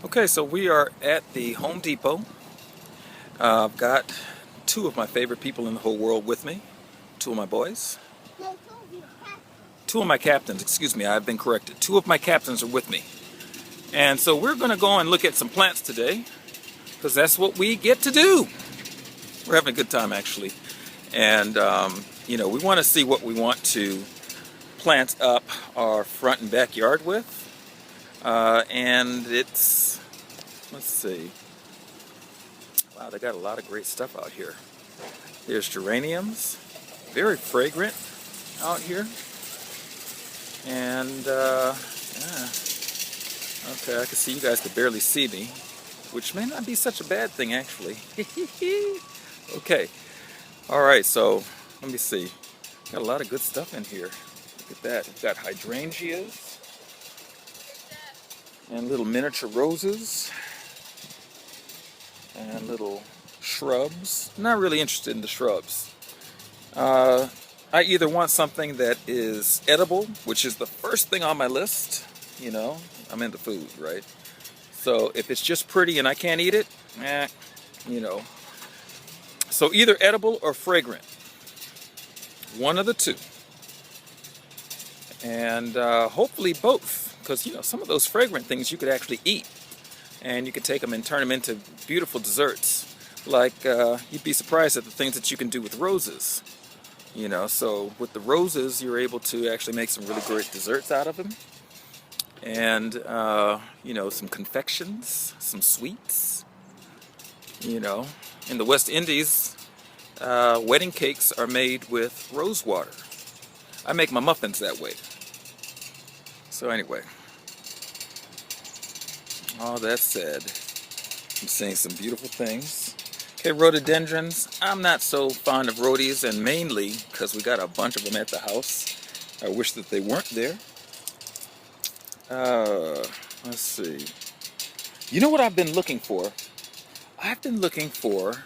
Okay, so we are at the Home Depot. I've got two of my favorite people in the whole world with me. Two of my boys. No, two of your captains. Two of my captains, excuse me, I've been corrected. Two of my captains are with me. And so we're going to go and look at some plants today, because that's what we get to do. We're having a good time, actually. And, we want to see what we want to plant up our front and backyard with. And it's, let's see. Wow, they got a lot of great stuff out here. There's geraniums, very fragrant out here. And, yeah. Okay, I can see you guys could barely see me, which may not be such a bad thing, actually. Okay. All right, so let me see. Got a lot of good stuff in here. Look at that. We've got hydrangeas and little miniature roses and little shrubs. Not really interested in the shrubs. I either want something that is edible, which is the first thing on my list. I'm into food, right? So if it's just pretty and I can't eat it, So either edible or fragrant. One of the two. And hopefully both. Because, some of those fragrant things you could actually eat. And you could take them and turn them into beautiful desserts. Like, you'd be surprised at the things that you can do with roses. So with the roses, you're able to actually make some really great desserts out of them. And, some confections, some sweets. In the West Indies, wedding cakes are made with rose water. I make my muffins that way. So anyway, all that said, I'm seeing some beautiful things. Okay, rhododendrons. I'm not so fond of rhodies, and mainly because we got a bunch of them at the house. I wish that they weren't there. Let's see. You know what I've been looking for? I've been looking for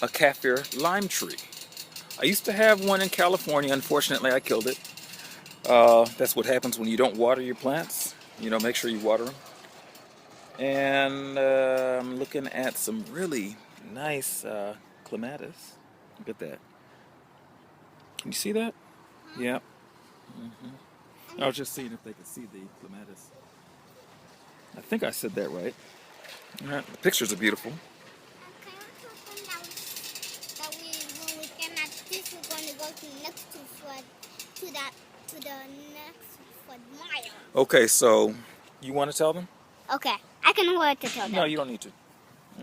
a kaffir lime tree. I used to have one in California. Unfortunately, I killed it. That's what happens when you don't water your plants. Make sure you water them. And I'm looking at some really nice clematis. Look at that. Can you see that? Yeah. I was just seeing if they could see the clematis. I think I said that right. The pictures are beautiful. When we came at this, we're going to go to the next Fort Mile. Okay, so you want to tell them? Okay, I can wait to tell them. No, you don't need to.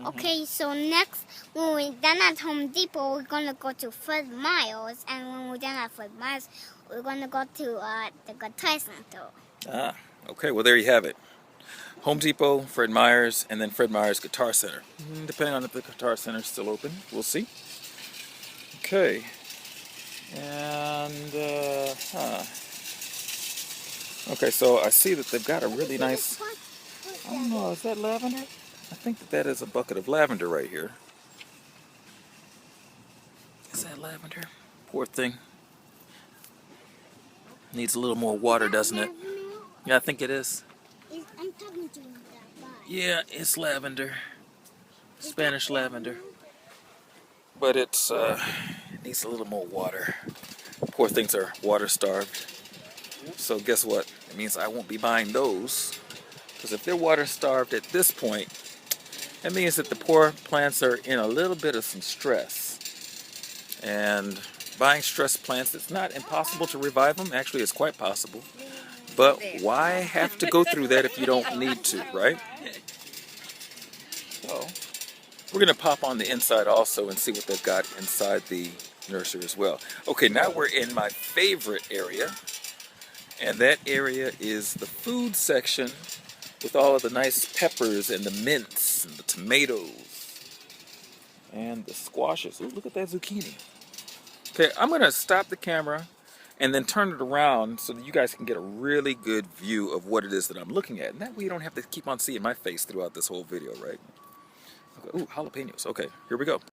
Okay, so next, when we're done at Home Depot, we're going to go to Fort Miles, and when we're done at Fort Miles, we're going to go to the Guitar Center. Okay, well there you have it. Home Depot, Fred Meyer's, and then Fred Meyer's Guitar Center. Depending on if the Guitar Center is still open, we'll see. Okay, and okay, so I see that they've got a really nice. I don't know, is that lavender? I think that is a bucket of lavender right here. Is that lavender? Poor thing. Needs a little more water, doesn't it? Yeah, I think it is. I'm talking to you that. Yeah, it's lavender. Spanish lavender. But it needs a little more water. Poor things are water starved. So guess what? It means I won't be buying those. Because if they're water starved at this point, that means that the poor plants are in a little bit of some stress. And buying stressed plants, it's not impossible to revive them. Actually, it's quite possible. But why have to go through that if you don't need to, right? So, we're going to pop on the inside also and see what they've got inside the nursery as well. Okay, now we're in my favorite area. And that area is the food section with all of the nice peppers and the mints and the tomatoes and the squashes. Ooh, look at that zucchini. Okay, I'm going to stop the camera and then turn it around so that you guys can get a really good view of what it is that I'm looking at. And that way you don't have to keep on seeing my face throughout this whole video, right? Okay. Ooh, jalapenos. Okay, here we go.